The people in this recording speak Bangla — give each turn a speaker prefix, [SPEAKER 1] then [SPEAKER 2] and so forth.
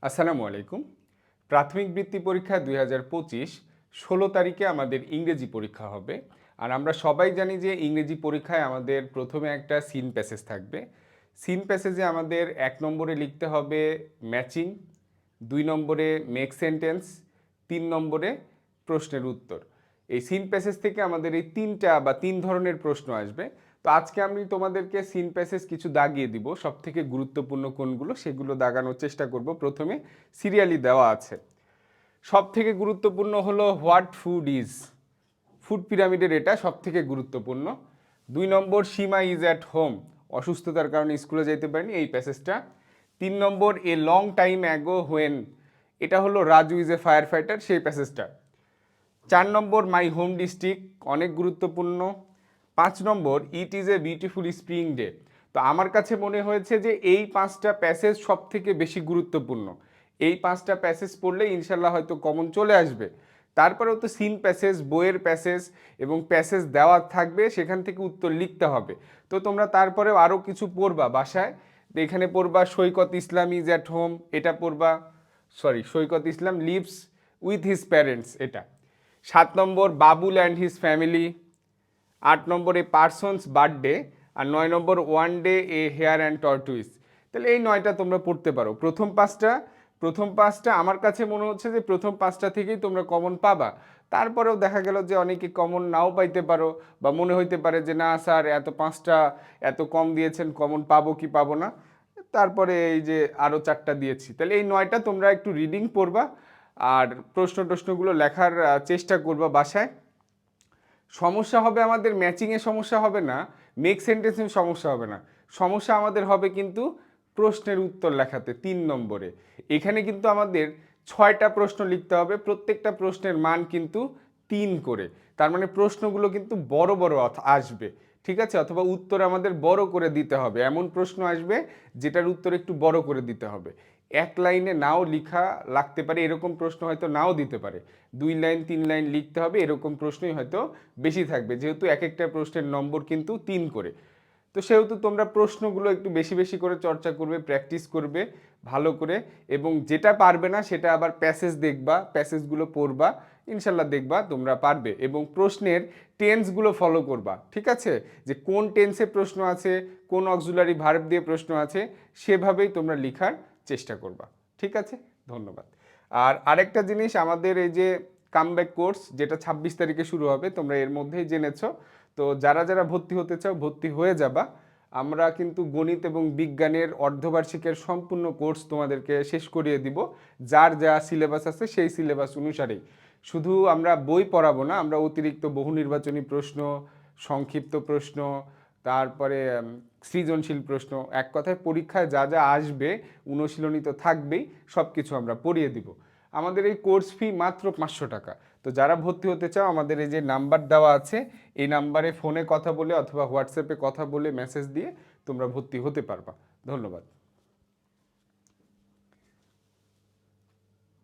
[SPEAKER 1] আসসালামু আলাইকুম। প্রাথমিক বৃত্তি পরীক্ষা ২০২৫ ১৬ তারিখে আমাদের ইংরেজি পরীক্ষা হবে। আর আমরা সবাই জানি যে ইংরেজি পরীক্ষায় আমাদের প্রথমে একটা সিন প্যাসেজ থাকবে। সিন প্যাসেজে আমাদের ১ নম্বরে লিখতে হবে ম্যাচিং, ২ নম্বরে মেক সেন্টেন্স, ৩ নম্বরে প্রশ্নের উত্তর। এই সিন প্যাসেজ থেকে আমাদের এই ৩ ধরনের প্রশ্ন আসবে। তো আজকে আমি তোমাদেরকে সিন প্যাসেজ কিছু দাগিয়ে দিব, সবথেকে গুরুত্বপূর্ণ কোনগুলো সেগুলো দাগানোর চেষ্টা করব। প্রথমে সিরিয়ালি দেওয়া আছে। সবথেকে গুরুত্বপূর্ণ হলো হোয়াট ফুড ইজ, ফুড পিরামিডের এটা সবথেকে গুরুত্বপূর্ণ। ২ নম্বর সীমা ইজ অ্যাট হোম, অসুস্থতার কারণে স্কুলে যাইতে পারেনি, এই প্যাসেজটা। ৩ নম্বর a long time ago when, এটা হলো Raju is a firefighter, সেই প্যাসেজটা। ৪ নম্বর মাই হোম ডিস্ট্রিক্ট, অনেক গুরুত্বপূর্ণ। ৫ নম্বর it is a beautiful spring day. তো আমার কাছে মনে হয়েছে যে এই ৫টা প্যাসেজ সব থেকে বেশি গুরুত্বপূর্ণ। এই ৫টা প্যাসেজ পড়লে ইনশাল্লাহ হয়তো কমন চলে আসবে। তারপরেও তো সিন প্যাসেজ, বইয়ের প্যাসেজ এবং প্যাসেজ দেওয়া থাকবে, সেখান থেকে উত্তর লিখতে হবে। তো তোমরা তারপরেও আরও কিছু পড়বা বাসায়। এখানে পড়বা Saikat Islam is at home, এটা পড়বা। Saikat Islam lives with his parents, এটা। ৭ নম্বর বাবুল অ্যান্ড হিজ ফ্যামিলি। ৮ নম্বর এ পার্সনস বার্থডে। আর ৯ নম্বর one day a hare and tortoise. তাহলে এই ৯টা তোমরা পড়তে পারো। প্রথম পাঁচটা আমার কাছে মনে হচ্ছে যে প্রথম ৫টা থেকেই তোমরা কমন পাবা। তারপরেও দেখা গেল যে অনেকে কমন নাও পাইতে পারো, বা মনে হইতে পারে যে না স্যার এত ৫টা এত কম দিয়েছেন, কমন পাবো কি পাবো না। তারপরে এই যে আরও ৪টা দিয়েছি, তাহলে এই ৯টা তোমরা একটু রিডিং পড়বা আর প্রশ্নগুলো লেখার চেষ্টা করবা বাসায়। সমস্যা হবে আমাদের ম্যাচিংয়ে, সমস্যা হবে না, মেক সেন্টেন্সে সমস্যা হবে না। সমস্যা আমাদের হবে কিন্তু প্রশ্নের উত্তর লেখাতে ৩ নম্বরে। এখানে কিন্তু আমাদের ৬টা প্রশ্ন লিখতে হবে, প্রত্যেকটা প্রশ্নের মান কিন্তু ৩ করে। তার মানে প্রশ্নগুলো কিন্তু বড় বড় আসবে, ঠিক আছে? অথবা উত্তর আমাদের বড় করে দিতে হবে, এমন প্রশ্ন আসবে যেটার উত্তর একটু বড় করে দিতে হবে। এক লাইনে নাও লিখা লাগতে পারে, এরকম প্রশ্ন হয়তো নাও দিতে পারে। ২ লাইন ৩ লাইন লিখতে হবে, এরকম প্রশ্নই হয়তো বেশি থাকবে, যেহেতু এক একটা প্রশ্নের নম্বর কিন্তু ৩ করে। তো সেহেতু তোমরা প্রশ্নগুলো একটু বেশি বেশি করে চর্চা করবে, প্র্যাকটিস করবে ভালো করে। এবং যেটা পারবে না সেটা আবার প্যাসেজ দেখবা, প্যাসেজগুলো পড়বা, ইনশাল্লাহ দেখবা তোমরা পারবে। এবং প্রশ্নের টেন্সগুলো ফলো করবা, ঠিক আছে? যে কোন টেন্সে প্রশ্ন আছে, কোন অক্সিলারি ভার্ব দিয়ে প্রশ্ন আছে, সেভাবেই তোমরা লেখার চেষ্টা করবা, ঠিক আছে? ধন্যবাদ। আর আরেকটা জিনিস, আমাদের এই যে কামব্যাক কোর্স যেটা ২৬ তারিখে শুরু হবে, তোমরা এর মধ্যেই জেনেছো। তো যারা যারা ভর্তি হতে চাও ভর্তি হয়ে যাবা। আমরা কিন্তু গণিত এবং বিজ্ঞানের অর্ধবার্ষিকের সম্পূর্ণ কোর্স তোমাদেরকে শেষ করিয়ে দিব, যার যা সিলেবাস আছে সেই সিলেবাস অনুসারেই। শুধু আমরা বই পড়াবো না, আমরা অতিরিক্ত বহু নির্বাচনী প্রশ্ন, সংক্ষিপ্ত প্রশ্ন, তারপরে সৃজনশীল প্রশ্ন, এক কথায় পরীক্ষায় যা যা আসবে অনুশীলনী তো থাকবেই, সব কিছু আমরা পড়িয়ে দিব। আমাদের এই কোর্স ফি মাত্র ৫০০ টাকা। তো যারা ভর্তি হতে চাও, আমাদের এই যে নাম্বার দেওয়া আছে, এই নাম্বারে ফোনে কথা বলে অথবা হোয়াটসঅ্যাপে কথা বলে মেসেজ দিয়ে তোমরা ভর্তি হতে পারবা। ধন্যবাদ।